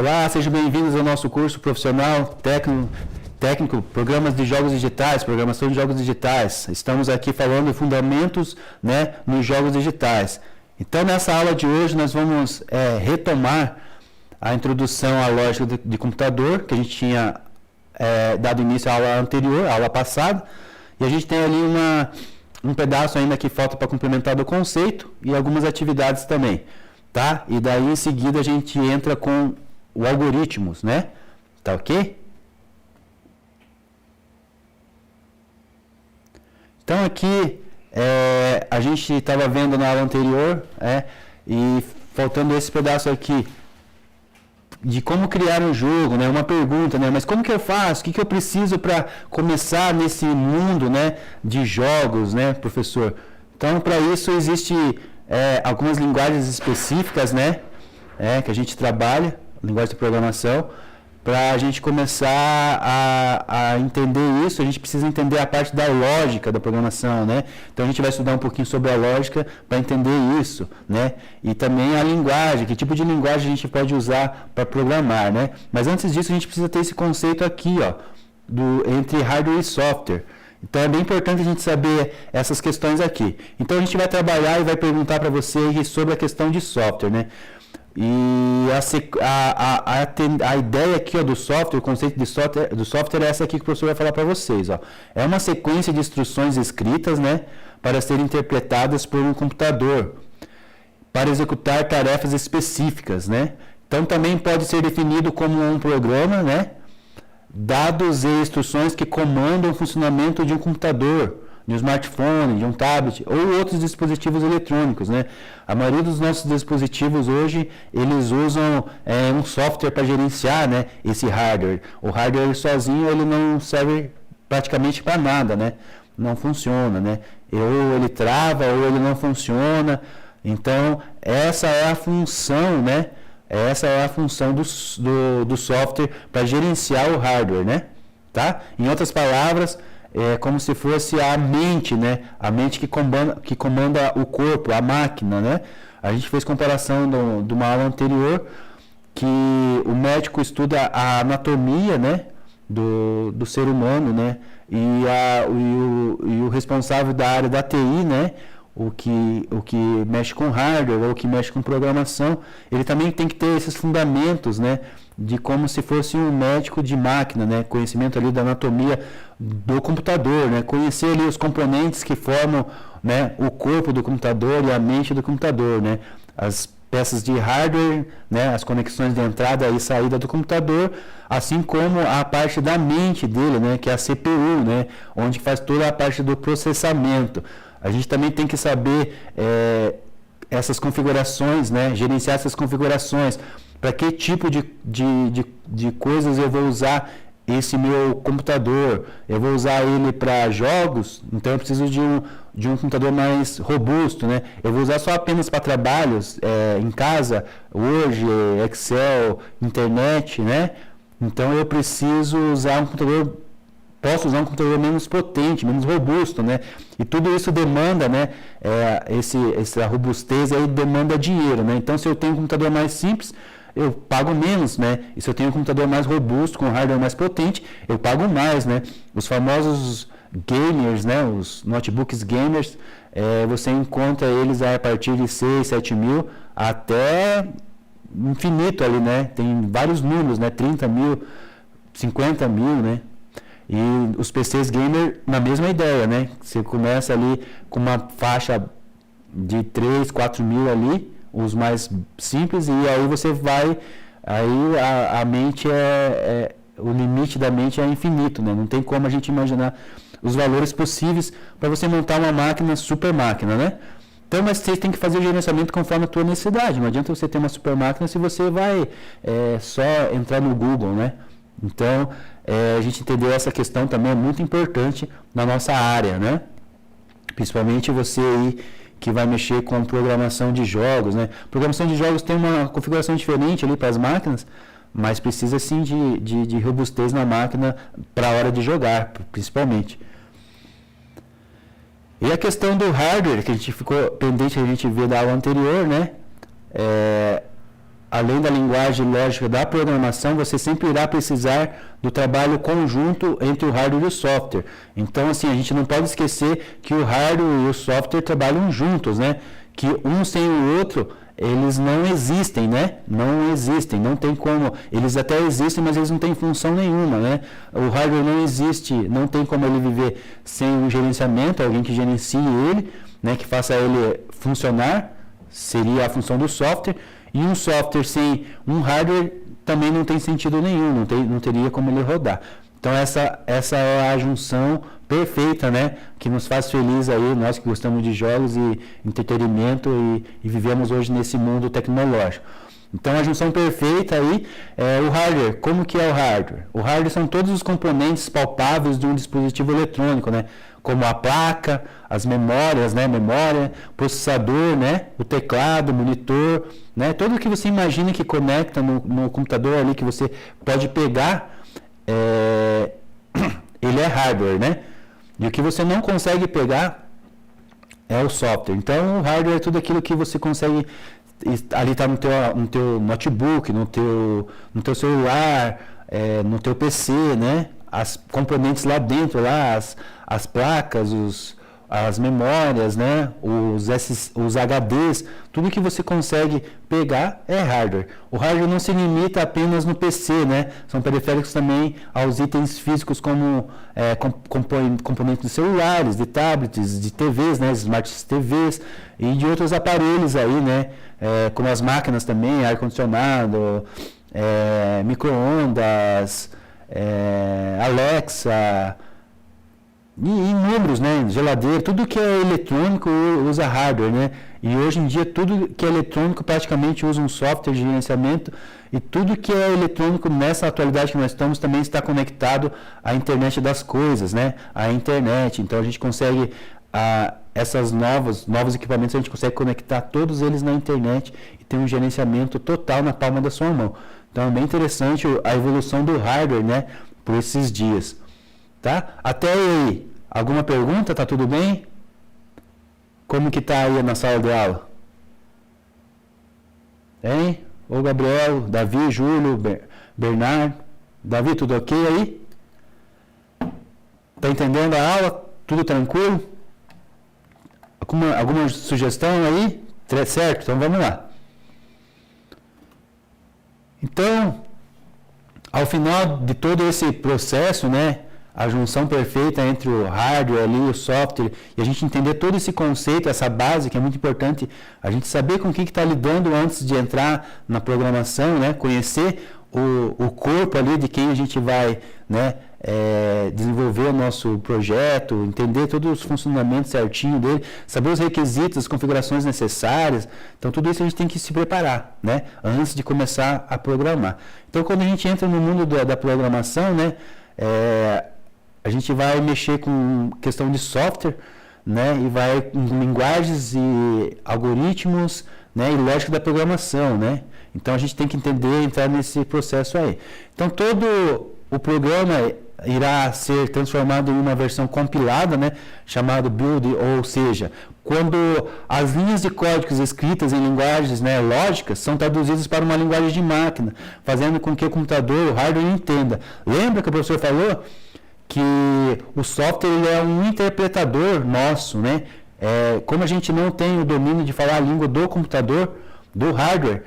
Olá, sejam bem-vindos ao nosso curso profissional técnico, programas de jogos digitais, programação de jogos digitais. Estamos aqui falando de fundamentos, né, nos jogos digitais. Então, nessa aula de hoje, nós vamos retomar a introdução à lógica de computador, que a gente tinha dado início à aula anterior, à aula passada, e a gente tem ali um pedaço ainda que falta para complementar do conceito e algumas atividades também, tá? E daí em seguida a gente entra com o algoritmos, né? Tá ok? Então aqui a gente estava vendo na aula anterior, e faltando esse pedaço aqui de como criar um jogo, né? Uma pergunta, né? Mas como que eu faço? O que eu preciso para começar nesse mundo, né, de jogos, né, professor? Então, para isso existe algumas linguagens específicas, né, que a gente trabalha, linguagem de programação. Para a gente começar a entender isso, a gente precisa entender a parte da lógica da programação, né? Então a gente vai estudar um pouquinho sobre a lógica para entender isso, né? E também a linguagem, que tipo de linguagem a gente pode usar para programar, né? Mas antes disso a gente precisa ter esse conceito aqui, ó, entre hardware e software. Então é bem importante a gente saber essas questões aqui. Então a gente vai trabalhar e vai perguntar para vocês sobre a questão de software, né? E a ideia aqui, ó, do software, o conceito do software é essa aqui que o professor vai falar para vocês, ó. É uma sequência de instruções escritas, né, para serem interpretadas por um computador para executar tarefas específicas, né? Então também pode ser definido como um programa, né, dados e instruções que comandam o funcionamento de um computador, de um smartphone, de um tablet ou outros dispositivos eletrônicos, né? A maioria dos nossos dispositivos hoje, eles usam um software para gerenciar, né, esse hardware. O hardware sozinho, ele não serve praticamente para nada, né? Não funciona, né? Ou ele trava ou ele não funciona. Então, essa é a função, né? Essa é a função do software para gerenciar o hardware, né? Tá? Em outras palavras, é como se fosse a mente, né? A mente que comanda o corpo, a máquina, né? A gente fez comparação de uma aula anterior que o médico estuda a anatomia, né, do ser humano, né? E o responsável da área da TI, né? O que mexe com hardware ou o que mexe com programação, ele também tem que ter esses fundamentos, né, de como se fosse um médico de máquina, né, conhecimento ali da anatomia do computador, né, conhecer ali os componentes que formam, né, o corpo do computador e a mente do computador, né, as peças de hardware, né, as conexões de entrada e saída do computador, assim como a parte da mente dele, né, que é a CPU, né, onde faz toda a parte do processamento. A gente também tem que saber essas configurações, né? Gerenciar essas configurações. Para que tipo de coisas eu vou usar esse meu computador? Eu vou usar ele para jogos, então eu preciso de um computador mais robusto, né? Eu vou usar só apenas para trabalhos em casa, Word, Excel, internet, né? Então eu preciso usar um computador. Posso usar um computador menos potente, menos robusto, né? E tudo isso demanda, né? Essa robustez aí demanda dinheiro, né? Então, se eu tenho um computador mais simples, eu pago menos, né? E se eu tenho um computador mais robusto, com hardware mais potente, eu pago mais, né? Os famosos gamers, né? Os notebooks gamers, você encontra eles a partir de 6, 7 mil até infinito ali, né? Tem vários números, né? 30 mil, 50 mil, né? E os PCs gamer, na mesma ideia, né? Você começa ali com uma faixa de 3, 4 mil ali, os mais simples, e aí você vai, aí a mente o limite da mente é infinito, né? Não tem como a gente imaginar os valores possíveis para você montar uma máquina, super máquina, né? Então, mas você tem que fazer o gerenciamento conforme a tua necessidade. Não adianta você ter uma super máquina se você vai só entrar no Google, né? Então, a gente entender essa questão também é muito importante na nossa área, né? Principalmente você aí que vai mexer com programação de jogos, né? Programação de jogos tem uma configuração diferente ali para as máquinas, mas precisa sim de robustez na máquina para a hora de jogar, principalmente. E a questão do hardware, que a gente ficou pendente, a gente vê da aula anterior, né? além da linguagem lógica da programação, você sempre irá precisar do trabalho conjunto entre o hardware e o software. Então, assim, a gente não pode esquecer que o hardware e o software trabalham juntos, né? Que um sem o outro, eles não existem, né? Não existem, não tem como. Eles até existem, mas eles não têm função nenhuma, né? O hardware não existe, não tem como ele viver sem um gerenciamento, alguém que gerencie ele, né? Que faça ele funcionar, seria a função do software. E um software sem um hardware também não tem sentido nenhum, não teria como ele rodar. Então essa é a junção perfeita, né, que nos faz feliz aí, nós que gostamos de jogos e entretenimento e vivemos hoje nesse mundo tecnológico. Então a junção perfeita aí é o hardware. Como que é o hardware? O hardware são todos os componentes palpáveis de um dispositivo eletrônico, né? Como a placa, as memórias, né? Memória, processador, né? O teclado, o monitor, né? Tudo que você imagina que conecta no computador ali que você pode pegar, ele é hardware, né? E o que você não consegue pegar é o software. Então o hardware é tudo aquilo que você consegue. Ali está no teu notebook, no teu celular, no teu PC, né? As componentes lá dentro, lá, as placas, as memórias, né? Os HDs, tudo que você consegue pegar é hardware. O hardware não se limita apenas no PC, né? São periféricos também aos itens físicos como componentes de celulares, de tablets, de TVs, né? Smart TVs e de outros aparelhos aí, né? Como as máquinas também, ar-condicionado, micro-ondas, Alexa, e inúmeros, né? Geladeira, tudo que é eletrônico usa hardware, né? E hoje em dia tudo que é eletrônico praticamente usa um software de gerenciamento e tudo que é eletrônico nessa atualidade que nós estamos também está conectado à internet das coisas, né? À internet. Então a gente consegue esses novos equipamentos, a gente consegue conectar todos eles na internet e ter um gerenciamento total na palma da sua mão. Então é bem interessante a evolução do hardware, né? Por esses dias. Tá? Até aí, alguma pergunta? Tá tudo bem? Como que tá aí na sala de aula? Hein? Ô Gabriel, Davi, Júlio, Bernardo. Davi, tudo ok aí? Tá entendendo a aula? Tudo tranquilo? Alguma sugestão aí? Certo? Então vamos lá. Então, ao final de todo esse processo, né? A junção perfeita entre o hardware ali, o software, e a gente entender todo esse conceito, essa base, que é muito importante, a gente saber com o que está lidando antes de entrar na programação, né? Conhecer o corpo ali de quem a gente vai, né? Desenvolver o nosso projeto, entender todos os funcionamentos certinho dele, saber os requisitos, as configurações necessárias. Então, tudo isso a gente tem que se preparar, né? Antes de começar a programar. Então, quando a gente entra no mundo da programação, né? A gente vai mexer com questão de software, né, e vai com linguagens e algoritmos, né, e lógica da programação, né. Então a gente tem que entender, entrar nesse processo aí. Então todo o programa irá ser transformado em uma versão compilada, né, chamado build, ou seja, quando as linhas de códigos escritas em linguagens, né, lógicas são traduzidas para uma linguagem de máquina, fazendo com que o computador, o hardware, entenda. Lembra que o professor falou que o software ele é um interpretador nosso, né? Como a gente não tem o domínio de falar a língua do computador, do hardware,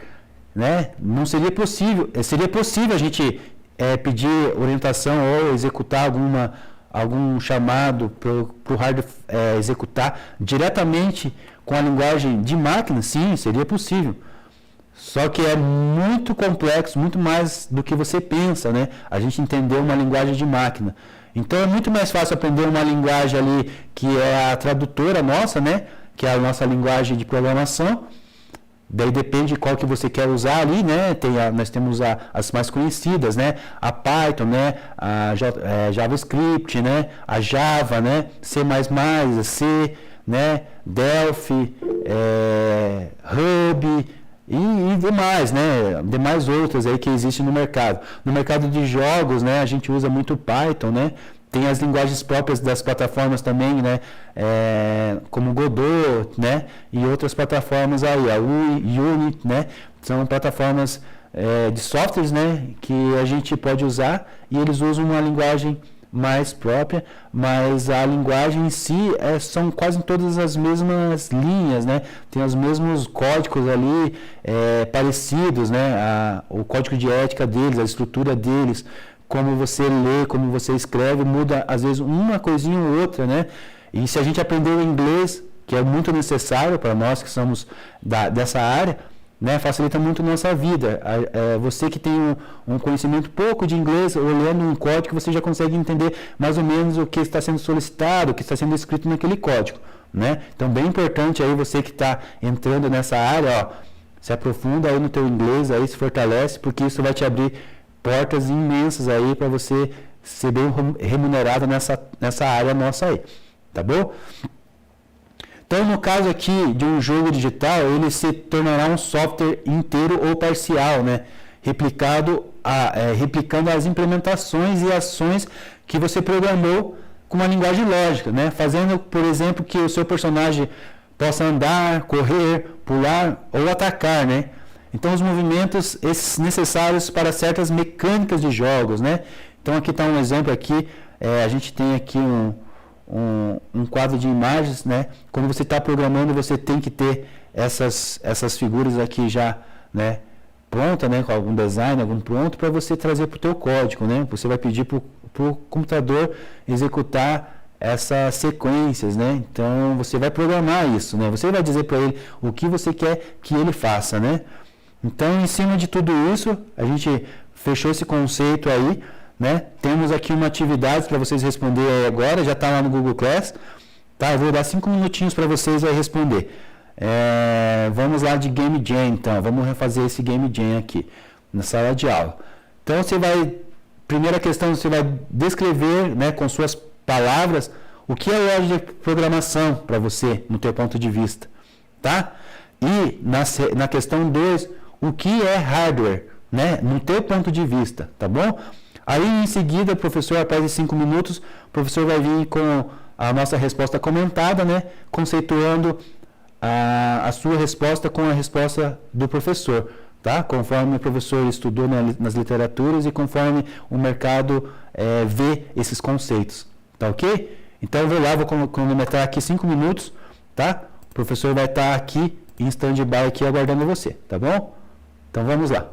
né? Não seria possível. Seria possível a gente pedir orientação ou executar algum chamado para o hardware executar diretamente com a linguagem de máquina? Sim, seria possível. Só que é muito complexo, muito mais do que você pensa, né? A gente entender uma linguagem de máquina. Então é muito mais fácil aprender uma linguagem ali que é a tradutora nossa, né? Que é a nossa linguagem de programação. Daí depende de qual que você quer usar ali, né? Nós temos as mais conhecidas, né? A Python, né? A JavaScript, né? A Java, né? C++, a C, né? Delphi, Ruby e demais, né? Demais outras aí que existem no mercado. No mercado de jogos, né? A gente usa muito Python, né? tem as linguagens próprias das plataformas também, né? Como Godot, né? E outras plataformas aí, a Unity, né? São plataformas de softwares, né? Que a gente pode usar e eles usam uma linguagem mais própria, mas a linguagem em si são quase todas as mesmas linhas, né? Tem os mesmos códigos ali parecidos, né? O código de ética deles, a estrutura deles, como você lê, como você escreve, muda às vezes uma coisinha ou outra, né? E se a gente aprender o inglês, que é muito necessário para nós que somos dessa área, né, facilita muito a nossa vida. Você que tem um conhecimento pouco de inglês, olhando um código, você já consegue entender mais ou menos o que está sendo solicitado, o que está sendo escrito naquele código, né? Então, bem importante aí você que está entrando nessa área, ó, se aprofunda aí no teu inglês, aí se fortalece, porque isso vai te abrir portas imensas aí para você ser bem remunerado nessa área nossa aí, tá bom? Então, no caso aqui de um jogo digital, ele se tornará um software inteiro ou parcial, né? Replicando as implementações e ações que você programou com uma linguagem lógica, né? Fazendo, por exemplo, que o seu personagem possa andar, correr, pular ou atacar, né? Então, os movimentos esses necessários para certas mecânicas de jogos, né? Então, aqui está um exemplo aqui, a gente tem aqui um quadro de imagens, né? Quando você está programando, você tem que ter essas figuras aqui já, né? Pronta, né? Com algum design, algum pronto, para você trazer para o teu código, né? Você vai pedir para o computador executar essas sequências, né? Então, você vai programar isso, né? Você vai dizer para ele o que você quer que ele faça, né? Então, em cima de tudo isso, a gente fechou esse conceito aí, né? Temos aqui uma atividade para vocês responderem agora, já está lá no Google Class, tá? Eu vou dar 5 minutinhos para vocês aí responder. Vamos lá de Game Jam, então, vamos refazer esse Game Jam aqui, na sala de aula. Então, primeira questão, você vai descrever, né, com suas palavras, o que é lógica de programação para você, no teu ponto de vista, tá? E na questão 2, o que é hardware, né, no teu ponto de vista, tá bom? Aí, em seguida, o professor, após de 5 minutos, o professor vai vir com a nossa resposta comentada, né, conceituando a sua resposta com a resposta do professor, tá? Conforme o professor estudou nas literaturas e conforme o mercado vê esses conceitos, tá ok? Então, eu vou lá, vou cronometrar aqui 5 minutos, tá? O professor vai estar aqui em stand-by aqui aguardando você, tá bom? Então, vamos lá.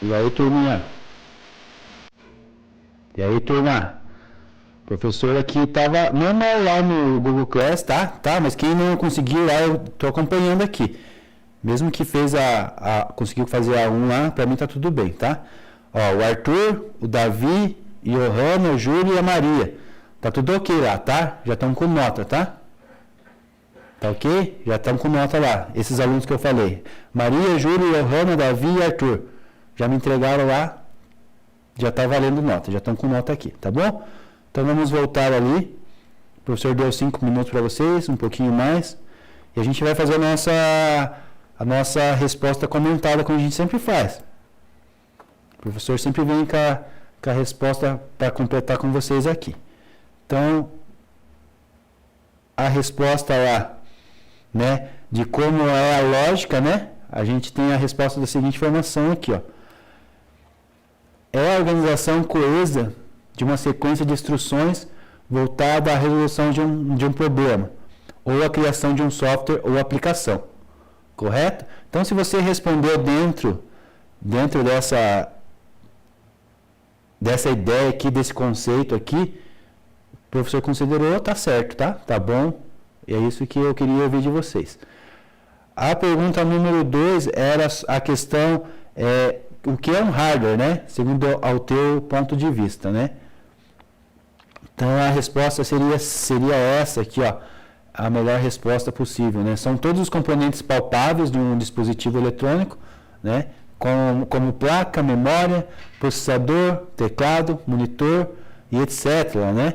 E aí, turminha? E aí, turma? O professor aqui tava normal lá no Google Class, tá? Tá, mas quem não conseguiu lá, eu tô acompanhando aqui. Mesmo que fez conseguiu fazer a 1 lá, pra mim tá tudo bem, tá? Ó, o Arthur, o Davi, Johanna, o Júlio e a Maria. Tá tudo ok lá, tá? Já estão com nota, tá? Tá ok? Já estão com nota lá, esses alunos que eu falei. Maria, Júlio, Johanna, Davi e Arthur. Já me entregaram lá, já está valendo nota, já estão com nota aqui, tá bom? Então vamos voltar ali. O professor deu 5 minutos para vocês, um pouquinho mais. E a gente vai fazer a nossa resposta comentada, como a gente sempre faz. O professor sempre vem com a resposta para completar com vocês aqui. Então, a resposta lá, né, de como é a lógica, né? A gente tem a resposta da seguinte informação aqui, ó. É a organização coesa de uma sequência de instruções voltada à resolução de um problema, ou a criação de um software ou aplicação. Correto? Então, se você respondeu dentro dessa ideia aqui, desse conceito aqui, o professor considerou, tá certo, tá? Tá bom? E é isso que eu queria ouvir de vocês. A pergunta número 2 era a questão, o que é um hardware, né? Segundo ao teu ponto de vista, né? Então, a resposta seria essa aqui, ó, a melhor resposta possível, né? São todos os componentes palpáveis de um dispositivo eletrônico, né? Como placa, memória, processador, teclado, monitor e etc., né?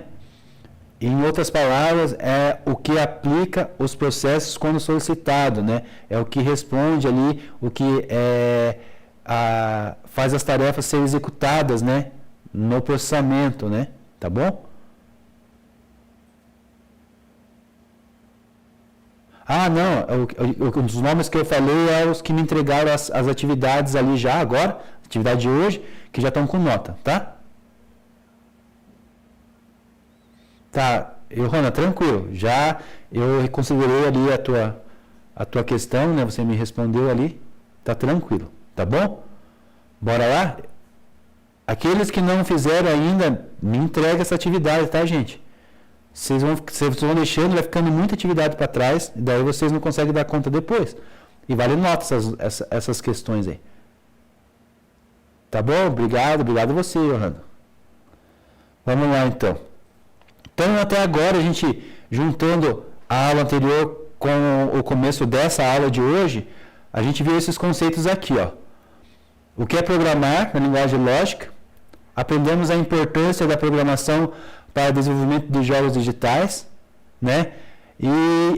Em outras palavras, é o que aplica os processos quando solicitado, né? É o que responde ali, o que faz as tarefas serem executadas, né? No processamento, né? Tá bom? Ah, não, os nomes que eu falei é os que me entregaram as atividades ali já agora, atividade de hoje, que já estão com nota, tá? Tá, Johanna, tranquilo, já eu considerei ali a tua questão, né? Você me respondeu ali, tá tranquilo, tá bom? Bora lá? Aqueles que não fizeram ainda, me entrega essa atividade, tá, gente? Vocês vão deixando, vai ficando muita atividade para trás, e daí vocês não conseguem dar conta depois. E vale nota essas questões aí. Tá bom? Obrigado a você, Johanna. Vamos lá, então. Então, até agora, a gente, juntando a aula anterior com o começo dessa aula de hoje, a gente viu esses conceitos aqui, ó. O que é programar na linguagem lógica? Aprendemos a importância da programação para o desenvolvimento de jogos digitais, né? E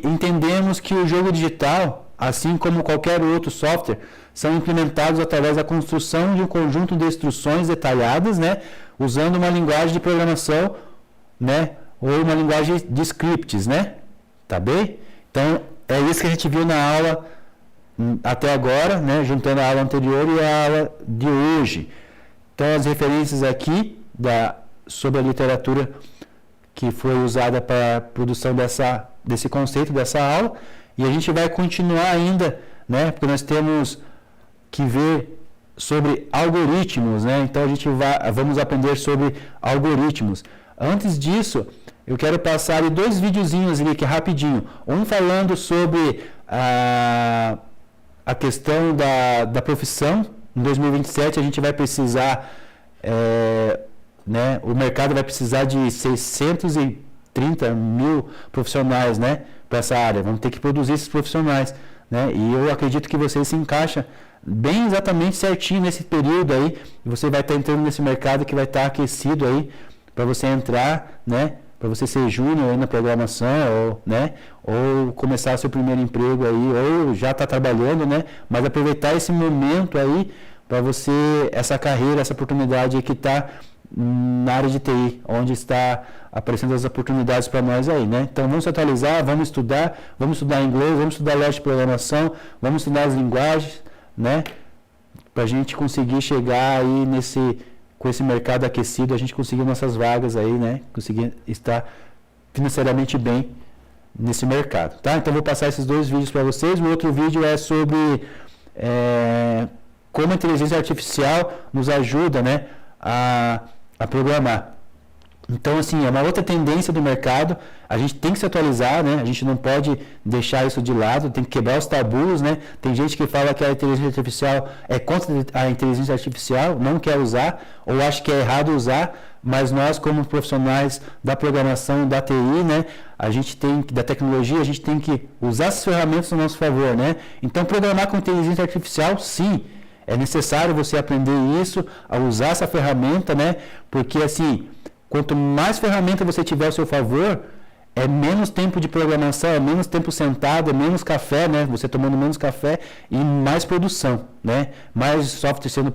entendemos que o jogo digital, assim como qualquer outro software, são implementados através da construção de um conjunto de instruções detalhadas, né? Usando uma linguagem de programação, né? Ou uma linguagem de scripts, né? Tá bem? Então, é isso que a gente viu na aula até agora, né? Juntando a aula anterior e a aula de hoje. Então, as referências aqui sobre a literatura que foi usada para a produção desse conceito, dessa aula, e a gente vai continuar ainda, né? Porque nós temos que ver sobre algoritmos, né? Então, vamos aprender sobre algoritmos. Antes disso, eu quero passar ali 2 videozinhos ali, que é rapidinho. Um falando sobre a questão da profissão. Em 2027 a gente vai precisar, né, o mercado vai precisar de 630 mil profissionais, né, para essa área. Vamos ter que produzir esses profissionais, né? E eu acredito que você se encaixa bem exatamente certinho nesse período aí. Você vai estar entrando nesse mercado que vai estar aquecido aí para você entrar, né? Para você ser júnior aí na programação, ou começar seu primeiro emprego aí, ou já está trabalhando, né? Mas aproveitar esse momento aí para você, essa carreira, essa oportunidade aí que está na área de TI, onde está aparecendo as oportunidades para nós aí, né? Então vamos se atualizar, vamos estudar inglês, vamos estudar lógica de programação, vamos estudar as linguagens, né? Para a gente conseguir chegar aí com esse mercado aquecido, a gente conseguir nossas vagas aí, né? Conseguir estar financeiramente bem nesse mercado, tá? Então vou passar esses 2 vídeos para vocês. O outro vídeo é sobre como a inteligência artificial nos ajuda, né, a programar. Então, assim, é uma outra tendência do mercado, a gente tem que se atualizar, né? A gente não pode deixar isso de lado, tem que quebrar os tabus, né? Tem gente que fala que a inteligência artificial é contra a inteligência artificial, não quer usar, ou acha que é errado usar, mas nós, como profissionais da programação, da TI, né? A gente tem, da tecnologia, a gente tem que usar essas ferramentas a nosso favor, né? Então, programar com inteligência artificial, sim, é necessário você aprender isso, a usar essa ferramenta, né? Porque, assim, quanto mais ferramenta você tiver ao seu favor, é menos tempo de programação, é menos tempo sentado, é menos café, né? Você tomando menos café e mais produção, né? Mais software sendo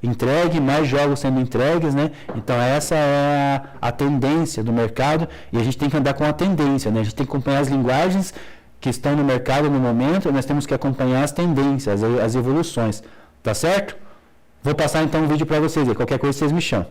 entregue, mais jogos sendo entregues, né? Então essa é a tendência do mercado e a gente tem que andar com a tendência, né? A gente tem que acompanhar as linguagens que estão no mercado no momento, nós temos que acompanhar as tendências, as evoluções, tá certo? Vou passar então um vídeo para vocês aí, qualquer coisa vocês me chamam.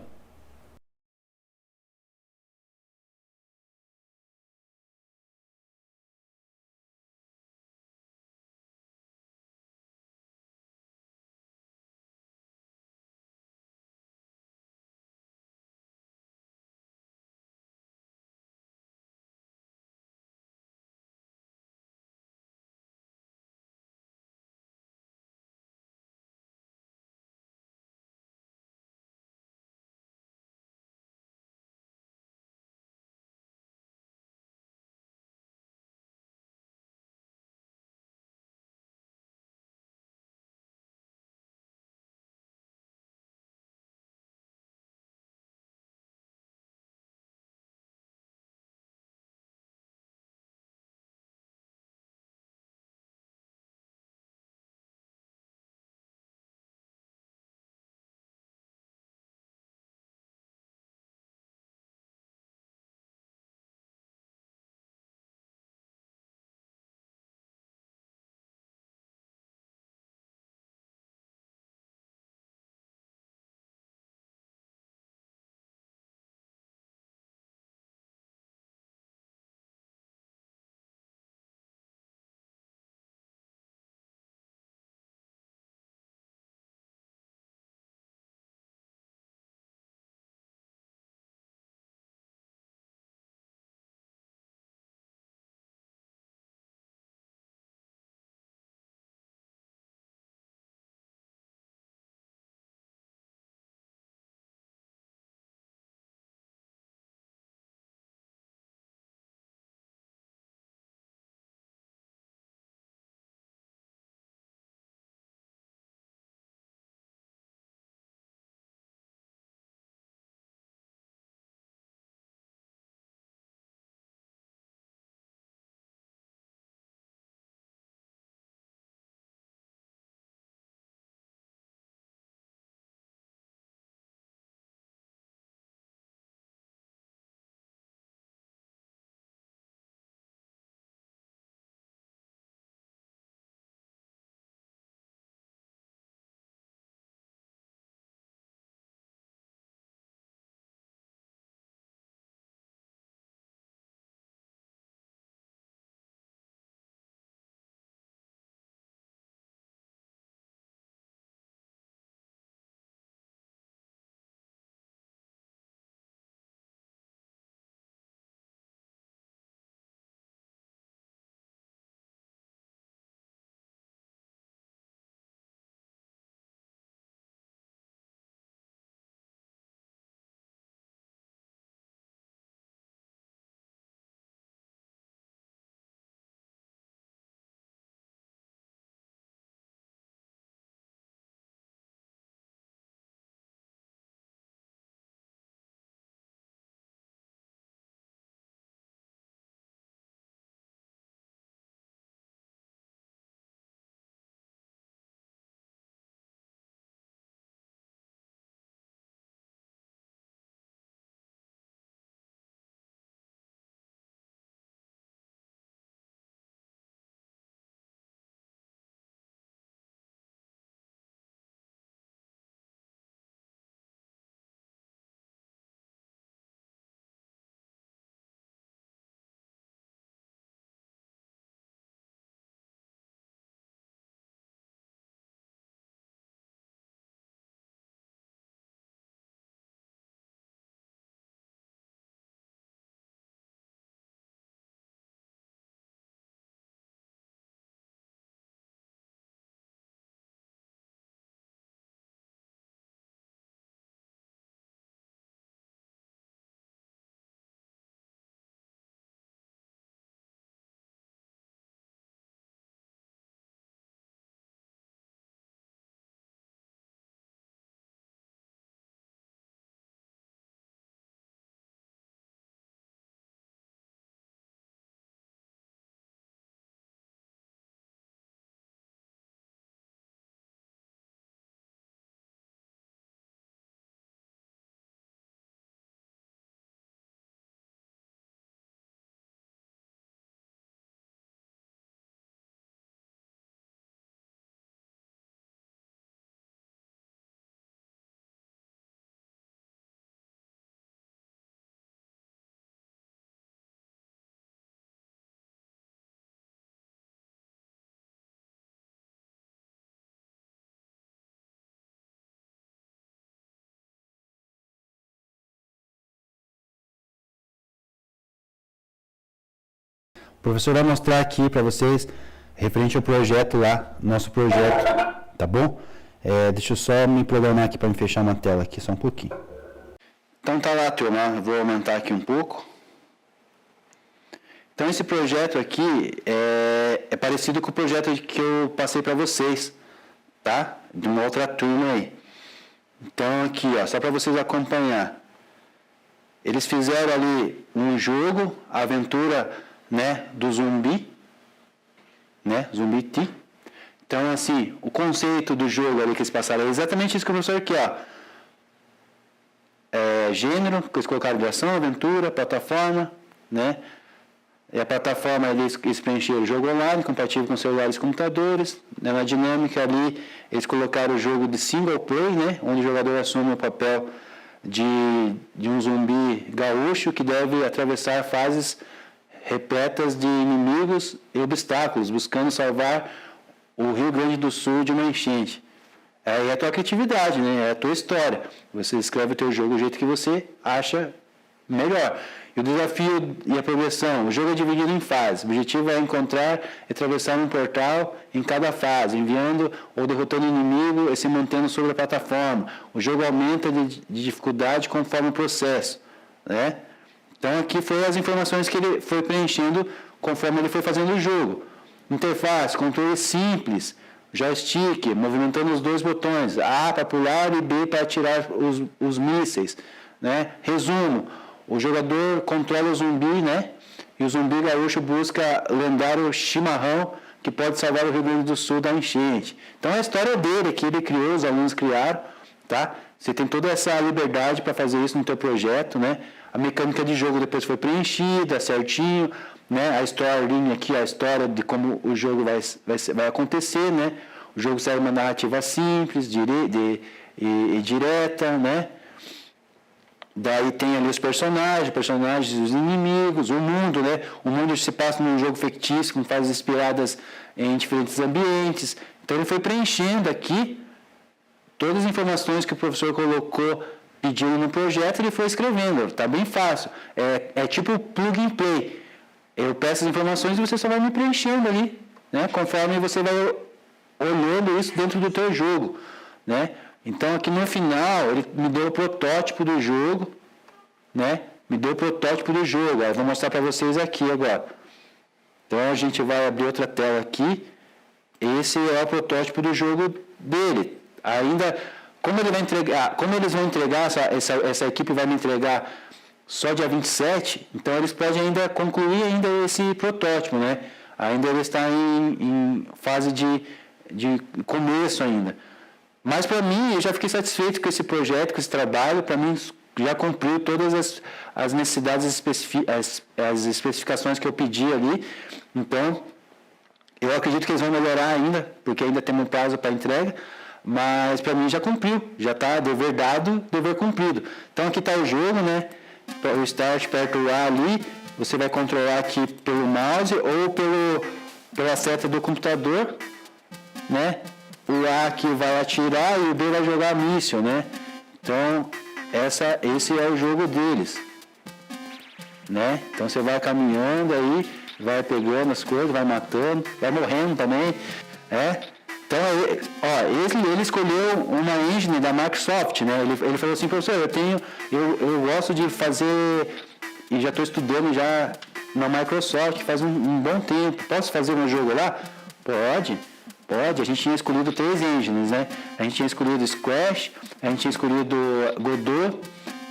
professor vai mostrar aqui para vocês, referente ao projeto lá, nosso projeto, tá bom? Deixa eu só me programar aqui para me fechar uma tela aqui, só um pouquinho. Então tá lá, turma, vou aumentar aqui um pouco. Então esse projeto aqui é parecido com o projeto que eu passei para vocês, tá? De uma outra turma aí. Então aqui, ó, só para vocês acompanhar. Eles fizeram ali um jogo, a aventura, né, do zumbi, né, Zumbi Tea. Então assim, o conceito do jogo ali que eles passaram é exatamente isso que o professor aqui, ó. Gênero, que eles colocaram de ação, aventura, plataforma, né? E a plataforma eles preencheram o jogo online, compatível com celulares e computadores. Na dinâmica ali, eles colocaram o jogo de single play, né? Onde o jogador assume o papel de um zumbi gaúcho que deve atravessar fases repletas de inimigos e obstáculos, buscando salvar o Rio Grande do Sul de uma enchente. Aí é a tua criatividade, né? É a tua história. Você escreve o teu jogo do jeito que você acha melhor. E o desafio e a progressão. O jogo é dividido em fases. O objetivo é encontrar e atravessar um portal em cada fase, enviando ou derrotando o inimigo e se mantendo sobre a plataforma. O jogo aumenta de dificuldade conforme o processo, né? Então aqui foram as informações que ele foi preenchendo conforme ele foi fazendo o jogo. Interface, controle simples, joystick, movimentando os dois botões, A para pular e B para atirar os mísseis, né? Resumo, o jogador controla o zumbi, né? E o zumbi gaúcho busca lendário chimarrão que pode salvar o Rio Grande do Sul da enchente. Então a história dele, que ele criou, os alunos criaram, tá? Você tem toda essa liberdade para fazer isso no teu projeto, né? A mecânica de jogo depois foi preenchida certinho, né? A storyline aqui, a história de como o jogo vai acontecer, né? O jogo serve uma narrativa simples, e direta, né? Daí tem ali os personagens, os inimigos, o mundo, né? O mundo se passa num jogo fictício, com fases inspiradas em diferentes ambientes. Então ele foi preenchendo aqui todas as informações que o professor colocou, pedindo no projeto, ele foi escrevendo. Tá bem fácil. É tipo plug and play. Eu peço as informações e você só vai me preenchendo ali, né? Conforme você vai olhando isso dentro do teu jogo, né? Então aqui no final ele me deu o protótipo do jogo, né? Me deu o protótipo do jogo. Eu vou mostrar para vocês aqui agora. Então a gente vai abrir outra tela aqui. Esse é o protótipo do jogo dele. Ainda, como eles vão entregar, essa equipe vai me entregar só dia 27, então eles podem ainda concluir ainda esse protótipo, né? Ainda ele está em fase de começo ainda. Mas para mim, eu já fiquei satisfeito com esse projeto, com esse trabalho. Para mim, já cumpriu todas as necessidades, as especificações que eu pedi ali. Então, eu acredito que eles vão melhorar ainda, porque ainda tem um prazo para entrega. Mas para mim já cumpriu, já está dever dado, dever cumprido. Então aqui está o jogo, né? O Start, aperta o A ali, você vai controlar aqui pelo mouse ou pela seta do computador, né? O A aqui vai atirar e o B vai jogar míssil, né? Então, esse é o jogo deles, né? Então você vai caminhando aí, vai pegando as coisas, vai matando, vai morrendo também, Então, ele escolheu uma engine da Microsoft, né? Ele falou assim, professor, eu gosto de fazer, e já estou estudando já na Microsoft faz um bom tempo, posso fazer um jogo lá? Pode, a gente tinha escolhido 3 engines, né? A gente tinha escolhido Squash, a gente tinha escolhido Godot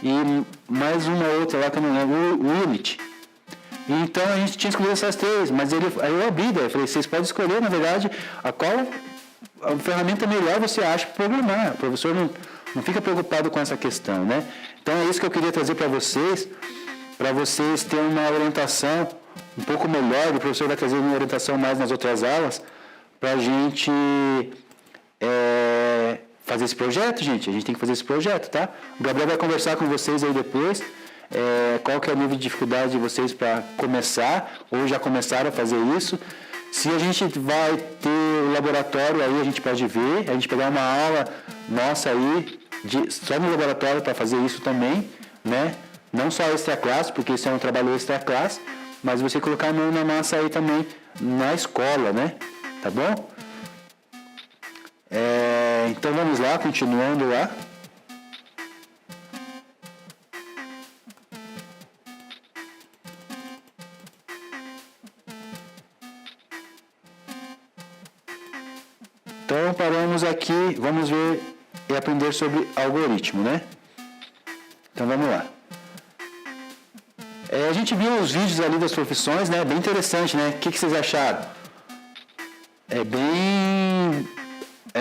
e mais uma outra lá que eu não lembro, o Unity. Então a gente tinha escolhido essas 3, mas aí eu abri, eu falei, vocês podem escolher, na verdade, a ferramenta melhor você acha para programar. O professor não fica preocupado com essa questão, né? Então é isso que eu queria trazer para vocês terem uma orientação um pouco melhor. O professor vai trazer uma orientação mais nas outras aulas, para a gente fazer esse projeto, gente. A gente tem que fazer esse projeto, tá? O Gabriel vai conversar com vocês aí depois, qual que é o nível de dificuldade de vocês para começar, ou já começaram a fazer isso. Se a gente vai ter o laboratório aí, a gente pode ver, a gente pegar uma aula nossa aí, só no laboratório para fazer isso também, né? Não só extra classe, porque isso é um trabalho extra classe, mas você colocar a mão na massa aí também na escola, né? Tá bom? Então vamos lá, continuando lá. Então paramos aqui, vamos ver e aprender sobre algoritmo, né? Então vamos lá. A gente viu os vídeos ali das profissões, né? Bem interessante, né? O que vocês acharam? É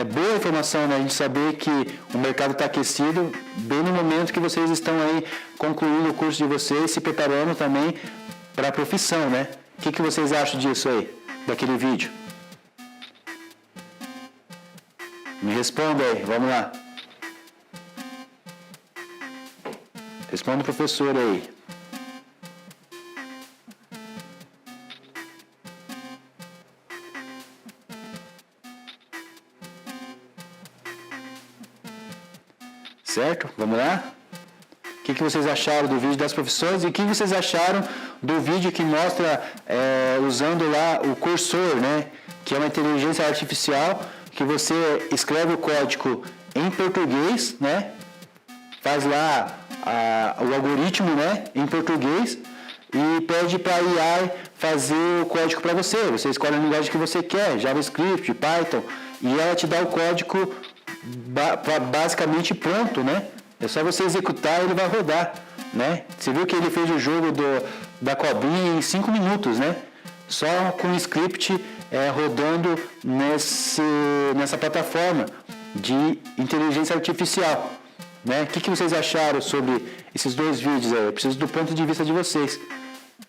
boa a informação, né? A gente saber que o mercado está aquecido bem no momento que vocês estão aí concluindo o curso de vocês, se preparando também para a profissão, né? O que vocês acham disso aí, daquele vídeo? Me responda aí, vamos lá. Responda o professor aí. Certo? Vamos lá? O que vocês acharam do vídeo das profissões e o que vocês acharam do vídeo que mostra usando lá o cursor, né? Que é uma inteligência artificial que você escreve o código em português, né? Faz lá o algoritmo, né? Em português e pede para a AI fazer o código para você. Você escolhe a linguagem que você quer, JavaScript, Python, e ela te dá o código basicamente pronto, né? É só você executar e ele vai rodar, né? Você viu que ele fez o jogo da cobrinha em 5 minutos, né? Só com o script rodando nessa plataforma de inteligência artificial, né? O que vocês acharam sobre esses dois vídeos aí? Eu preciso do ponto de vista de vocês.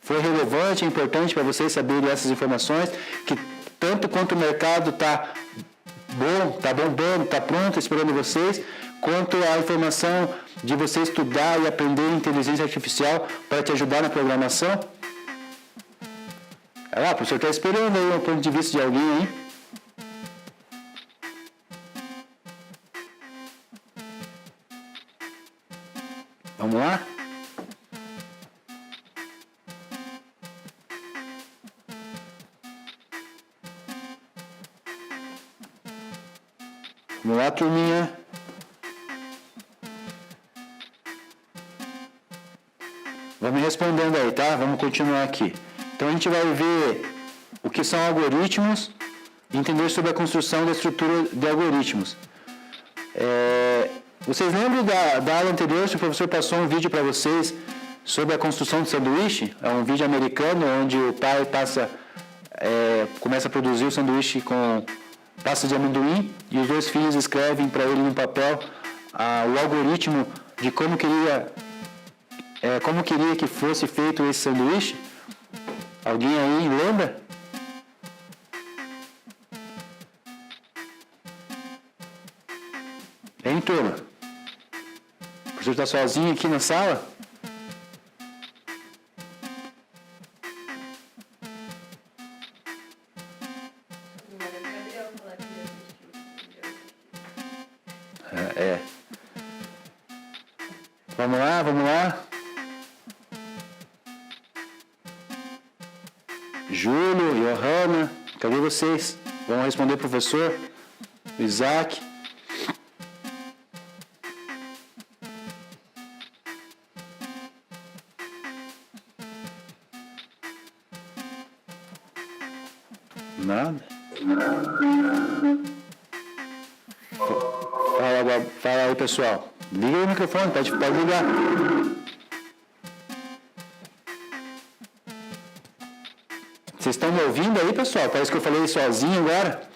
Foi relevante, é importante para vocês saberem essas informações, que tanto quanto o mercado está bom, está bombando, está pronto, esperando vocês, quanto a informação de você estudar e aprender inteligência artificial para te ajudar na programação? O professor está esperando aí o ponto de vista de alguém aí. Vamos lá? Vamos lá, turminha. Vamos respondendo aí, tá? Vamos continuar aqui. Então a gente vai ver o que são algoritmos e entender sobre a construção da estrutura de algoritmos. Vocês lembram da aula anterior, se o professor passou um vídeo para vocês sobre a construção de sanduíche? É um vídeo americano onde o pai começa a produzir o sanduíche com pasta de amendoim e os dois filhos escrevem para ele no papel o algoritmo de como queria que fosse feito esse sanduíche. Alguém aí lembra? Hein, turma? O professor está sozinho aqui na sala? Vamos lá. Júlio, Johanna, cadê vocês? Vamos responder, professor? Isaac. Nada. Fala aí, pessoal. Liga aí o microfone, pode ligar. Vocês estão me ouvindo aí, pessoal? Parece que eu falei sozinho agora.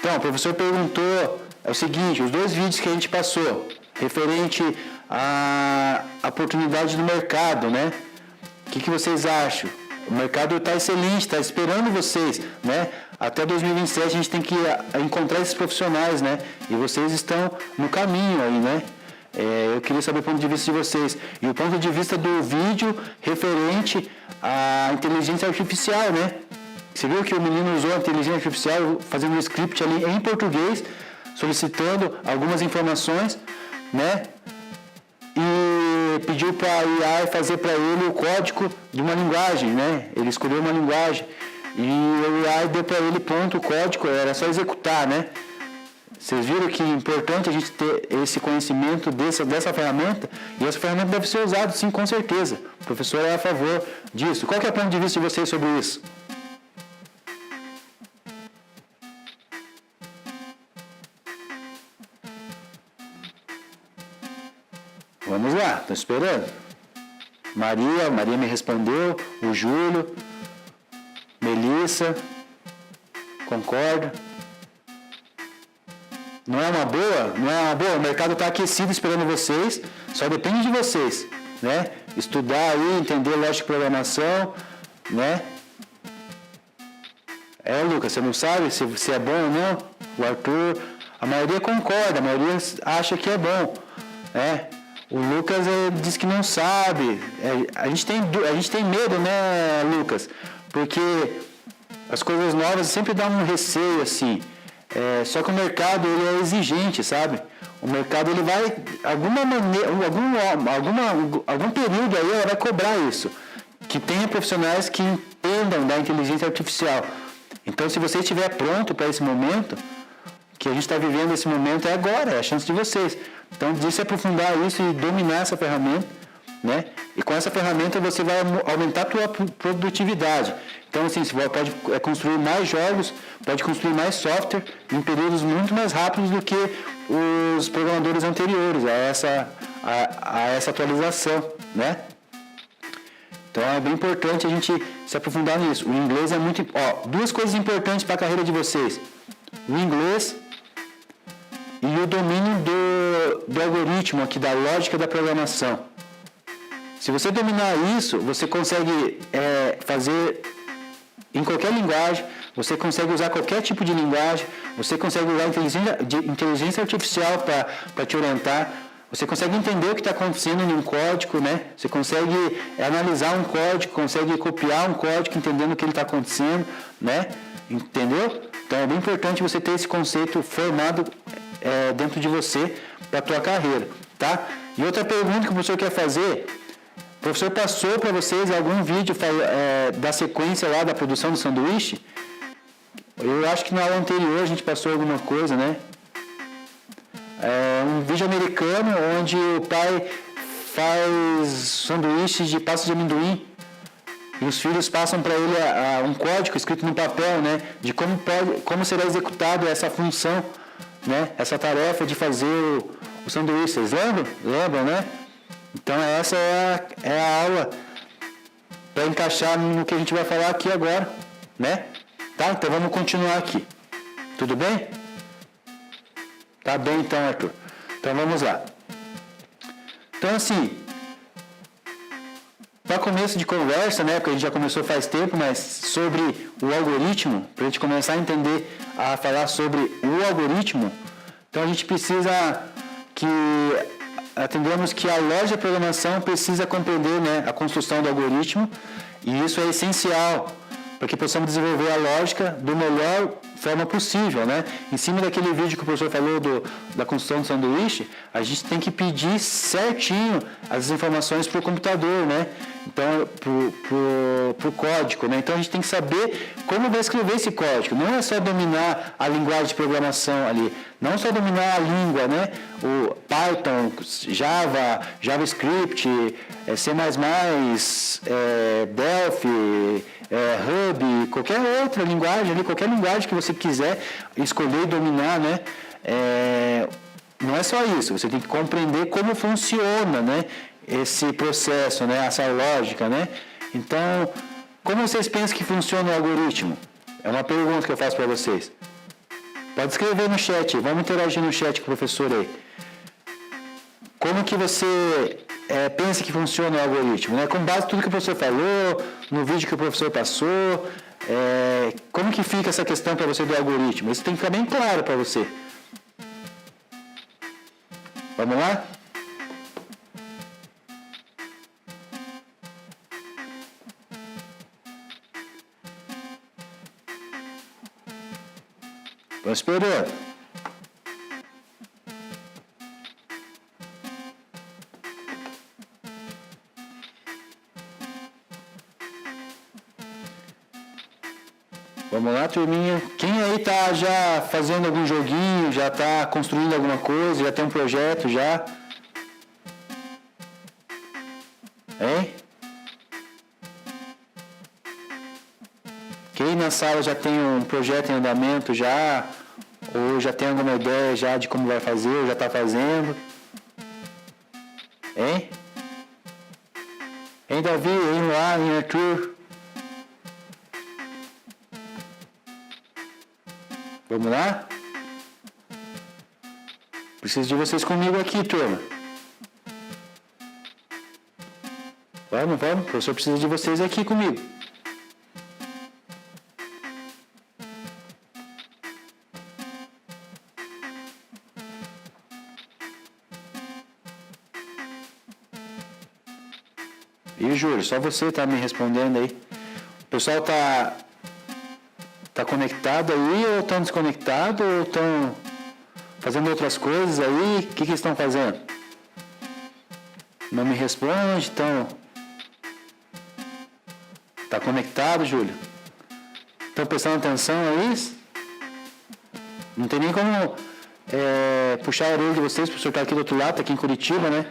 Então, o professor perguntou, é o seguinte, os dois vídeos que a gente passou, referente à oportunidade do mercado, né? O que vocês acham? O mercado está excelente, está esperando vocês, né? Até 2027 a gente tem que encontrar esses profissionais, né? E vocês estão no caminho aí, né? Eu queria saber o ponto de vista de vocês. E o ponto de vista do vídeo referente à inteligência artificial, né? Você viu que o menino usou a inteligência artificial fazendo um script ali em português, solicitando algumas informações, né? E pediu para a IA fazer para ele o código de uma linguagem, né? Ele escolheu uma linguagem e o IA deu para ele pronto o código, era só executar, né? Vocês viram que é importante a gente ter esse conhecimento dessa ferramenta, e essa ferramenta deve ser usada, sim, com certeza. O professor é a favor disso. Qual que é o ponto de vista de vocês sobre isso? Vamos lá, estou esperando. Maria me respondeu, o Júlio, Melissa, concordo. Não é uma boa? Não é uma boa? O mercado está aquecido esperando vocês, só depende de vocês, né? Estudar aí, entender lógica de programação, né? Lucas, você não sabe se é bom ou não? O Arthur, a maioria concorda, a maioria acha que é bom, né? O Lucas diz que não sabe. A gente tem medo, né, Lucas? Porque as coisas novas sempre dão um receio, assim. Só que o mercado ele é exigente, sabe? O mercado ele vai, alguma maneira, algum período aí ela vai cobrar isso. Que tenha profissionais que entendam da inteligência artificial. Então, se você estiver pronto para esse momento, que a gente está vivendo esse momento é agora, é a chance de vocês. Então, de se aprofundar isso e dominar essa ferramenta, né? E com essa ferramenta você vai aumentar a tua produtividade. Então, assim, você pode construir mais jogos, pode construir mais software em períodos muito mais rápidos do que os programadores anteriores a essa atualização, né? Então, é bem importante a gente se aprofundar nisso. O inglês é muito... duas coisas importantes para a carreira de vocês. O inglês e o domínio do algoritmo aqui, da lógica da programação. Se você dominar isso, você consegue fazer em qualquer linguagem, você consegue usar qualquer tipo de linguagem, você consegue usar inteligência artificial para te orientar, você consegue entender o que está acontecendo em um código, né? Você consegue analisar um código, consegue copiar um código entendendo o que ele está acontecendo, né? Entendeu? Então é bem importante você ter esse conceito formado dentro de você para a tua carreira, tá? E outra pergunta que o professor quer fazer, o professor passou para vocês algum vídeo da sequência lá da produção do sanduíche? Eu acho que na aula anterior a gente passou alguma coisa, né? Um vídeo americano onde o pai faz sanduíches de pasta de amendoim e os filhos passam para ele um código escrito no papel, né? De como será executada essa função, né? Essa tarefa de fazer o sanduíche. Vocês lembram? Lembram, né? Então essa é a aula para encaixar no que a gente vai falar aqui agora, né? Tá? Então vamos continuar aqui. Tudo bem? Tá bem então, Arthur. Então vamos lá. Então assim, para começo de conversa, né? Porque a gente já começou faz tempo, mas sobre o algoritmo, para a gente começar a entender, a falar sobre o algoritmo, então a gente precisa atendemos que a lógica de programação precisa compreender, né, a construção do algoritmo, e isso é essencial para que possamos desenvolver a lógica do melhor forma possível, né? Em cima daquele vídeo que o professor falou da construção do sanduíche, a gente tem que pedir certinho as informações para o computador, né? Então, para o código, né? Então, a gente tem que saber como vai escrever esse código. Não é só dominar a linguagem de programação ali, não só dominar a língua, né? O Python, Java, JavaScript, C++, Delphi, Hub, qualquer outra linguagem ali, qualquer linguagem que você quiser escolher e dominar, né? Não é só isso, você tem que compreender como funciona, né? Esse processo, né? Essa lógica, né? Então, como vocês pensam que funciona o algoritmo? É uma pergunta que eu faço para vocês. Pode escrever no chat, vamos interagir no chat com o professor aí. Como que você pensa que funciona o algoritmo, né? Com base em tudo que o professor falou, no vídeo que o professor passou, como que fica essa questão para você do algoritmo? Isso tem que ficar bem claro para você. Vamos lá? Vamos esperando. Vamos lá, turminha. Quem aí tá já fazendo algum joguinho, já tá construindo alguma coisa, já tem um projeto já? Hein? Quem na sala já tem um projeto em andamento já? Ou já tem alguma ideia já de como vai fazer, ou já está fazendo? Hein? Hein, Davi? Hein, lá, hein, Arthur? Vamos lá? Preciso de vocês comigo aqui, turma. Vamos, vamos. O professor precisa de vocês aqui comigo. E Júlio, só você tá me respondendo aí. O pessoal tá conectado aí ou estão desconectados ou estão fazendo outras coisas aí? O que eles estão fazendo? Não me responde, então. Tá conectado, Júlio? Estão prestando atenção a isso? Não tem nem como puxar a orelha de vocês, o professor está aqui do outro lado, tá aqui em Curitiba, né?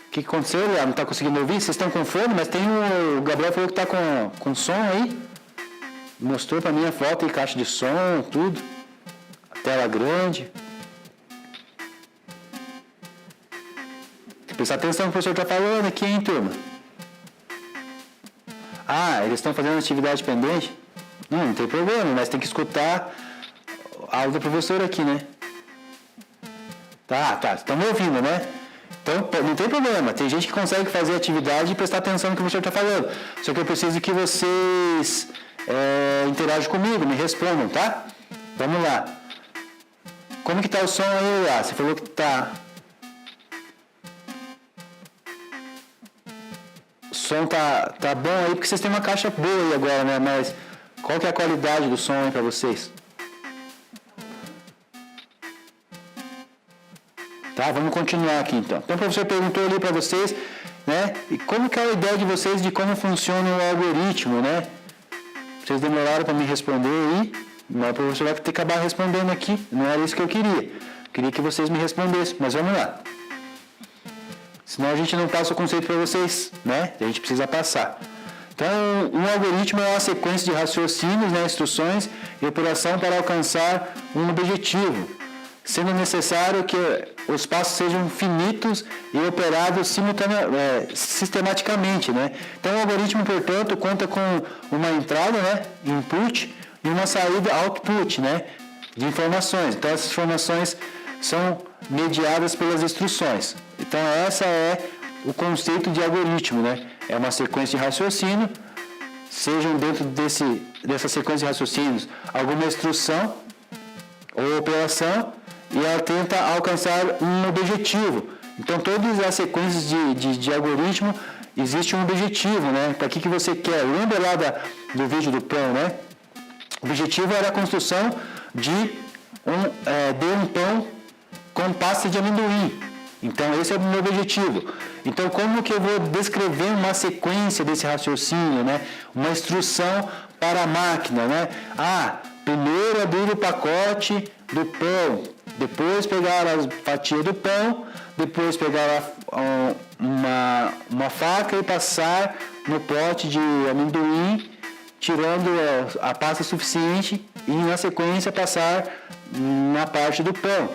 O que aconteceu, Léo? Não está conseguindo ouvir? Vocês estão com fone, mas tem o Gabriel falou que está com som aí. Mostrou para mim a foto e caixa de som, tudo. A tela grande. Tem que prestar atenção no que o professor está falando aqui, hein, turma? Ah, eles estão fazendo atividade pendente? Não tem problema, mas tem que escutar a aula do professor aqui, né? Tá, estão me ouvindo, né? Então, não tem problema. Tem gente que consegue fazer atividade e prestar atenção no que o professor está falando. Só que eu preciso que vocês interajam comigo, me respondam, tá? Vamos lá. Como que tá o som aí, lá? Você falou que tá... O som tá bom aí, porque vocês têm uma caixa boa aí agora, né? Mas qual que é a qualidade do som aí para vocês? Tá, vamos continuar aqui então. Então o professor perguntou ali para vocês, né? E como que é a ideia de vocês de como funciona o algoritmo, né? Vocês demoraram para me responder aí, mas o professor vai ter que acabar respondendo aqui. Não era isso que eu queria. Eu queria que vocês me respondessem, mas vamos lá. Senão a gente não passa o conceito para vocês, né? A gente precisa passar. Então, um algoritmo é uma sequência de raciocínios, né, instruções e operação para alcançar um objetivo, sendo necessário que os passos sejam finitos e operados sistematicamente, né? Então, o algoritmo, portanto, conta com uma entrada, né, input, e uma saída, output, né, de informações. Então, essas informações são mediadas pelas instruções. Então, essa é o conceito de algoritmo, né? É uma sequência de raciocínio, sejam dentro dessa sequência de raciocínios alguma instrução ou operação, e ela tenta alcançar um objetivo. Então, todas as sequências de algoritmo, existe um objetivo, né? Para que você quer? Lembra lá do vídeo do pão, né? O objetivo era a construção de um pão com pasta de amendoim. Então, esse é o meu objetivo. Então, como que eu vou descrever uma sequência desse raciocínio, né? Uma instrução para a máquina, né? Primeiro abrir o pacote do pão, depois pegar a fatia do pão, depois pegar uma faca e passar no pote de amendoim, tirando a pasta suficiente e, na sequência, passar na parte do pão.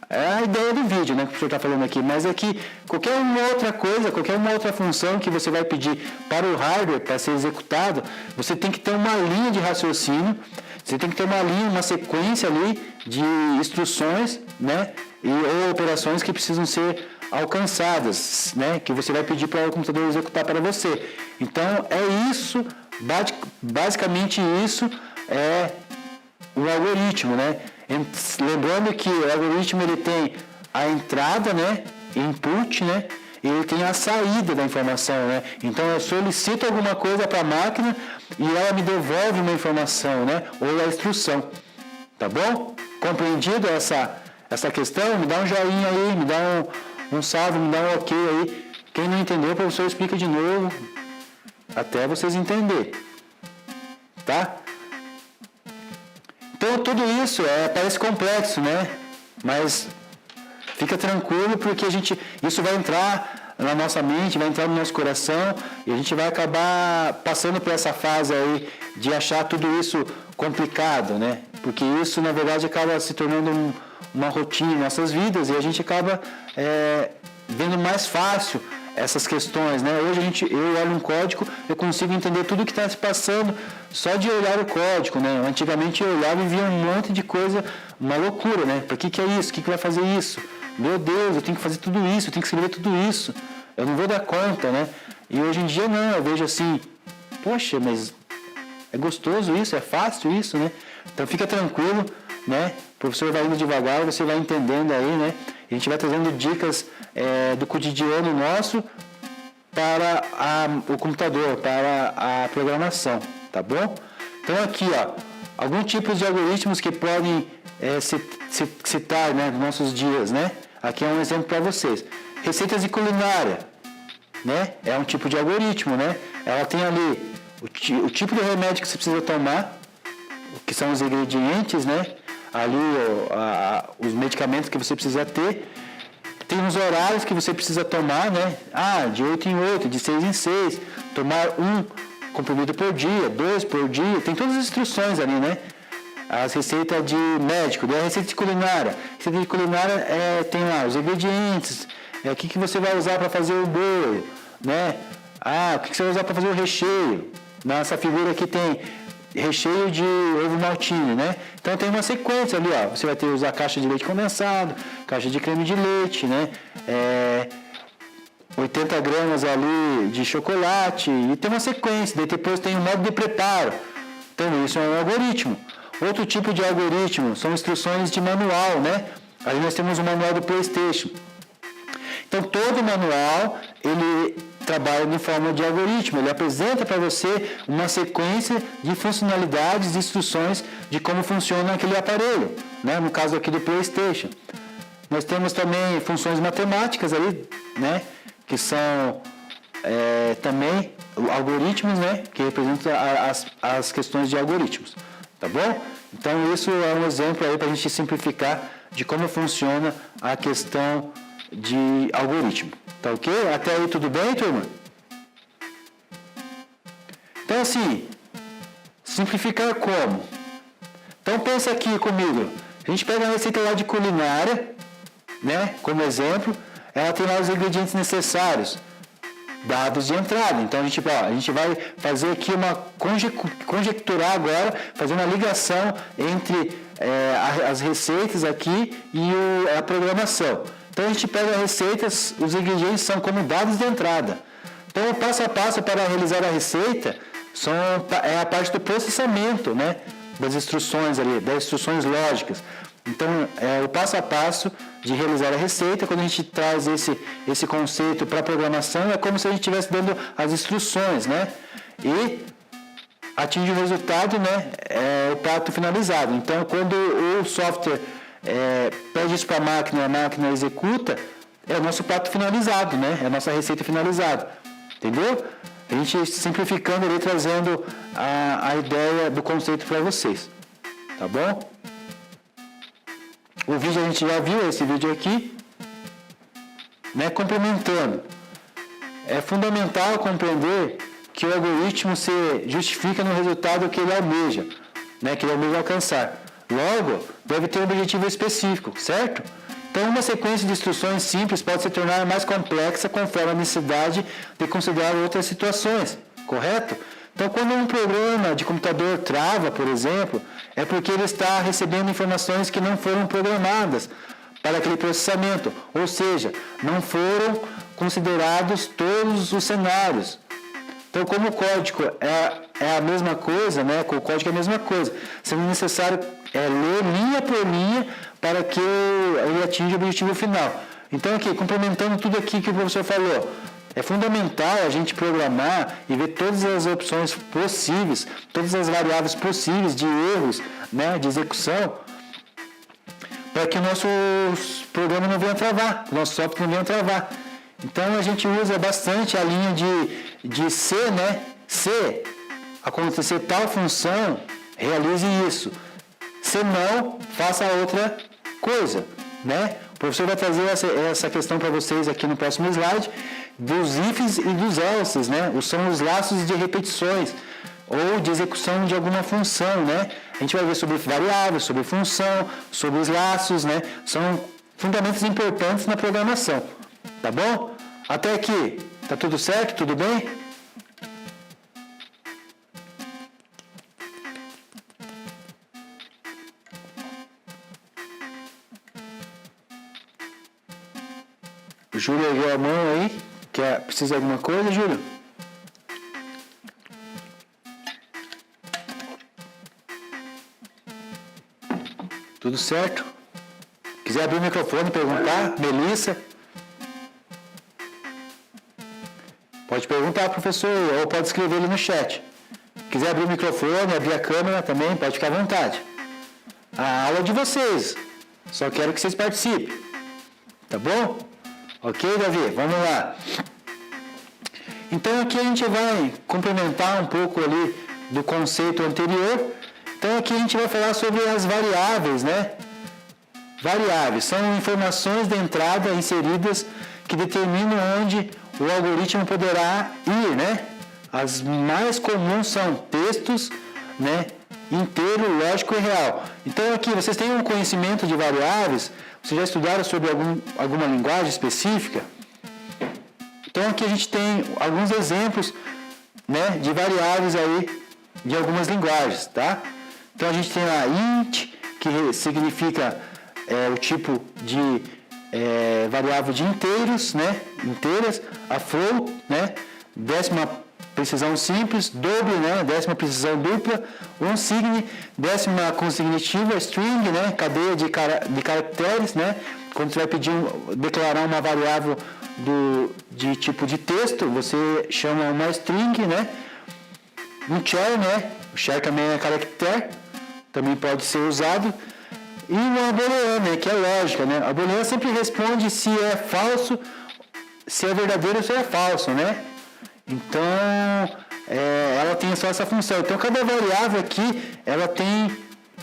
É a ideia do vídeo, né, que o professor está falando aqui, mas aqui, qualquer uma outra coisa, qualquer uma outra função que você vai pedir para o hardware, para ser executado, você tem que ter uma linha de raciocínio, você tem que ter uma linha, uma sequência ali de instruções, né, ou operações que precisam ser alcançadas, né, que você vai pedir para o computador executar para você. Então, é isso, basicamente isso é o algoritmo, né? Lembrando que o algoritmo ele tem a entrada, né, input, né, e ele tem a saída da informação, né. Então eu solicito alguma coisa para a máquina e ela me devolve uma informação, né, ou a instrução, tá bom? Compreendido essa questão? Me dá um joinha aí, me dá um salve, me dá um ok aí. Quem não entendeu, o professor explica de novo. até vocês entenderem, tá? Então tudo isso parece complexo, né? Mas fica tranquilo porque isso vai entrar na nossa mente, vai entrar no nosso coração e a gente vai acabar passando por essa fase aí de achar tudo isso complicado, né? Porque isso na verdade acaba se tornando uma rotina em nossas vidas e a gente acaba vendo mais fácil essas questões, né? Hoje eu olho um código, eu consigo entender tudo o que está se passando só de olhar o código, né? Antigamente eu olhava e via um monte de coisa, uma loucura, né? Para que é isso? O que vai fazer isso? Meu Deus, eu tenho que fazer tudo isso, eu tenho que escrever tudo isso, eu não vou dar conta, né? E hoje em dia não, eu vejo assim, poxa, mas é gostoso isso, é fácil isso, né? Então fica tranquilo, né? O professor vai indo devagar, você vai entendendo aí, né? A gente vai trazendo dicas do cotidiano nosso para o computador, para a programação, tá bom? Então aqui, ó, alguns tipos de algoritmos que podem citar, né, nos nossos dias, né? Aqui é um exemplo para vocês. Receitas de culinária, né? É um tipo de algoritmo, né? Ela tem ali o tipo de remédio que você precisa tomar, que são os ingredientes, né? Ali os medicamentos que você precisa ter. Tem os horários que você precisa tomar, né? De 8 em 8, de 6 em 6. Tomar 1 comprimido por dia, 2 por dia. Tem todas as instruções ali, né? As receitas de médico, a receita de culinária. Receita de culinária tem lá os ingredientes, o que você vai usar para fazer o bolo, né? O que você vai usar para fazer o recheio. Nessa figura aqui tem recheio de ovo maltine, né? Então tem uma sequência ali, ó. Você vai ter usar caixa de leite condensado, caixa de creme de leite, né? 80 gramas ali de chocolate e tem uma sequência. Daí depois tem o modo de preparo. Então isso é um algoritmo. Outro tipo de algoritmo são instruções de manual, né? Aí nós temos o manual do PlayStation. Então todo manual ele trabalha de forma de algoritmo, ele apresenta para você uma sequência de funcionalidades e instruções de como funciona aquele aparelho, né? No caso aqui do PlayStation. Nós temos também funções matemáticas ali, né? Que são também algoritmos, né? Que representam as questões de algoritmos, tá bom? Então isso é um exemplo aí para a gente simplificar de como funciona a questão de algoritmo. Tá ok? Até aí tudo bem, turma? Então assim, simplificar como? Então pensa aqui comigo. A gente pega a receita lá de culinária, né? Como exemplo, ela tem lá os ingredientes necessários, dados de entrada. Então a gente vai fazer aqui conjecturar agora, fazer uma ligação entre as receitas aqui e a programação. Então a gente pega as receitas, os ingredientes são como dados de entrada. Então o passo a passo para realizar a receita é a parte do processamento, né? Das instruções ali, das instruções lógicas. Então o passo a passo de realizar a receita, quando a gente traz esse conceito para a programação, é como se a gente estivesse dando as instruções, né? E atinge o resultado, né? É o prato finalizado. Então quando o software pede isso para a máquina executa, é o nosso prato finalizado, né? É a nossa receita finalizada. Entendeu? A gente simplificando ali, trazendo a ideia do conceito para vocês. Tá bom? O vídeo a gente já viu, esse vídeo aqui. Né? Complementando. É fundamental compreender que o algoritmo se justifica no resultado que ele almeja, né? Que ele almeja alcançar. Logo, deve ter um objetivo específico, certo? Então, uma sequência de instruções simples pode se tornar mais complexa conforme a necessidade de considerar outras situações, correto? Então, quando um programa de computador trava, por exemplo, é porque ele está recebendo informações que não foram programadas para aquele processamento, ou seja, não foram considerados todos os cenários. Então, como o código é a mesma coisa, né? Com o código é a mesma coisa, sendo necessário ler linha por linha para que ele atinja o objetivo final. Então, aqui, complementando tudo aqui que o professor falou, é fundamental a gente programar e ver todas as opções possíveis, todas as variáveis possíveis de erros, né, de execução, para que o nosso programa não venha travar, o nosso software não venha travar. Então, a gente usa bastante a linha de C, né? Se acontecer tal função, realize isso. Se não, faça outra coisa, né? O professor vai trazer essa questão para vocês aqui no próximo slide, dos ifs e dos elses, né? São os laços de repetições, ou de execução de alguma função, né? A gente vai ver sobre variáveis, sobre função, sobre os laços, né? São fundamentos importantes na programação, tá bom? Até aqui, tá tudo certo? Tudo bem? O Júlio ergueu a mão aí. Precisa de alguma coisa, Júlio? Tudo certo? Quiser abrir o microfone e perguntar, Melissa? Pode perguntar, professor, ou pode escrever ali no chat. Quiser abrir o microfone, abrir a câmera também, pode ficar à vontade. A aula é de vocês. Só quero que vocês participem. Tá bom? Ok, Davi? Vamos lá. Então aqui a gente vai complementar um pouco ali do conceito anterior. Então aqui a gente vai falar sobre as variáveis, né? Variáveis são informações de entrada inseridas que determinam onde o algoritmo poderá ir, né? As mais comuns são textos, né? Inteiro, lógico e real. Então aqui vocês têm um conhecimento de variáveis. Vocês já estudaram sobre alguma linguagem específica? Então aqui a gente tem alguns exemplos, né, de variáveis aí de algumas linguagens, tá? Então a gente tem a int, que significa o tipo de variável de inteiros, né, inteiras, a float, né, décima precisão simples, double, né, décima precisão dupla, unsigne, décima consignativa, string, né, cadeia de caracteres, né, quando você vai declarar uma variável de tipo de texto, você chama uma string, né, um char, né, o char também é caractere, também pode ser usado, e uma booleana, né, que é lógica, né, a booleana sempre responde se é falso, se é verdadeiro ou se é falso, né. Então, ela tem só essa função. Então, cada variável aqui, ela tem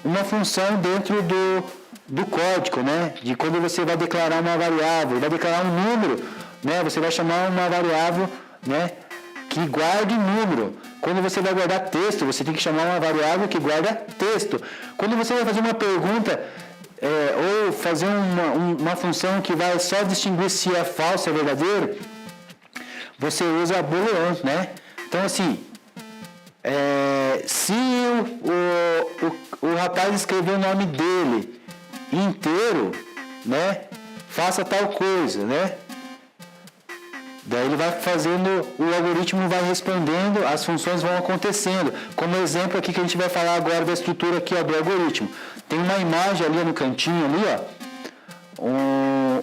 uma função dentro do código, né? De quando você vai declarar uma variável, vai declarar um número, né? Você vai chamar uma variável, né, que guarde número. Quando você vai guardar texto, você tem que chamar uma variável que guarda texto. Quando você vai fazer uma pergunta, ou fazer uma função que vai só distinguir se é falso ou é verdadeiro, você usa a boolean, né? Então, assim, se o rapaz escreveu o nome dele inteiro, né? Faça tal coisa, né? Daí ele vai fazendo, o algoritmo vai respondendo, as funções vão acontecendo. Como exemplo aqui que a gente vai falar agora da estrutura aqui, ó, do algoritmo. Tem uma imagem ali no cantinho, ali, ó.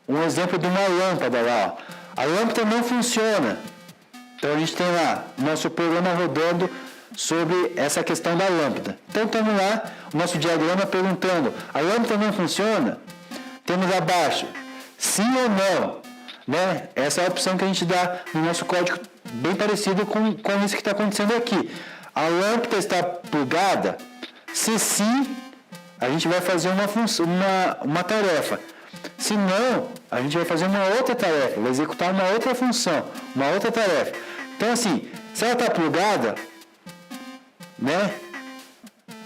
Um exemplo de uma lâmpada lá, ó. A lâmpada não funciona. Então a gente tem lá nosso programa rodando sobre essa questão da lâmpada. Então estamos lá, o nosso diagrama perguntando, a lâmpada não funciona? Temos abaixo, sim ou não, né? Essa é a opção que a gente dá no nosso código, bem parecido com isso que está acontecendo aqui. A lâmpada está plugada? Se sim, a gente vai fazer uma tarefa. Se não, a gente vai fazer uma outra tarefa, vai executar uma outra função, uma outra tarefa. Então, assim, se ela está plugada, né?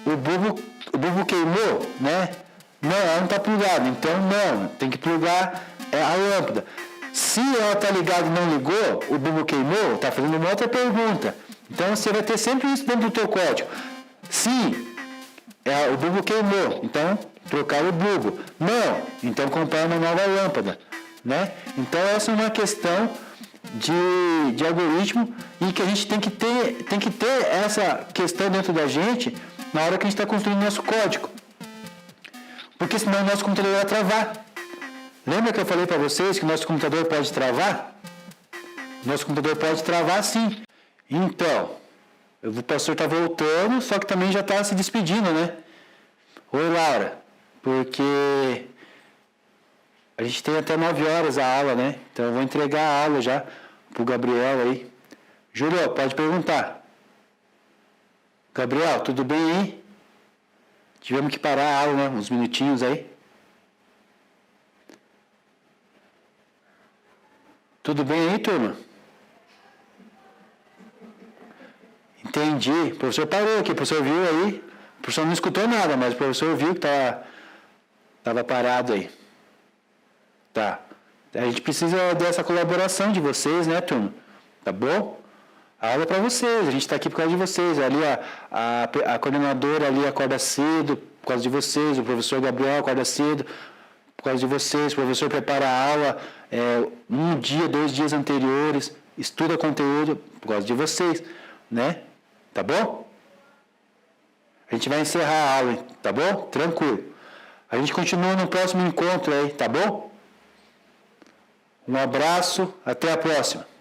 O bulbo queimou, né? Não, ela não está plugada, então não, tem que plugar a lâmpada. Se ela está ligada e não ligou, o bulbo queimou, está fazendo uma outra pergunta. Então, você vai ter sempre isso dentro do teu código. Se o bulbo queimou, então trocar o bulbo. Não, então comprar uma nova lâmpada, né? Então essa é uma questão de algoritmo e que a gente tem que ter essa questão dentro da gente na hora que a gente está construindo nosso código, porque senão o nosso computador vai travar. Lembra que eu falei para vocês que o nosso computador pode travar? Nosso computador pode travar, sim. Então, o pastor está voltando, só que também já está se despedindo, né? Oi, Laura. Porque a gente tem até 9 horas a aula, né? Então eu vou entregar a aula já pro Gabriel aí. Júlio, pode perguntar. Gabriel, tudo bem aí? Tivemos que parar a aula, né? Uns minutinhos aí. Tudo bem aí, turma? Entendi. O professor parou aqui, o professor viu aí. O professor não escutou nada, mas o professor viu que estava parado aí. Tá. A gente precisa dessa colaboração de vocês, né, turma? Tá bom? A aula é para vocês, a gente está aqui por causa de vocês. Ali a coordenadora ali acorda cedo por causa de vocês, o professor Gabriel acorda cedo por causa de vocês, o professor prepara a aula 1 dia, 2 dias anteriores, estuda conteúdo por causa de vocês, né? Tá bom? A gente vai encerrar a aula, tá bom? Tranquilo. A gente continua no próximo encontro aí, tá bom? Um abraço, até a próxima.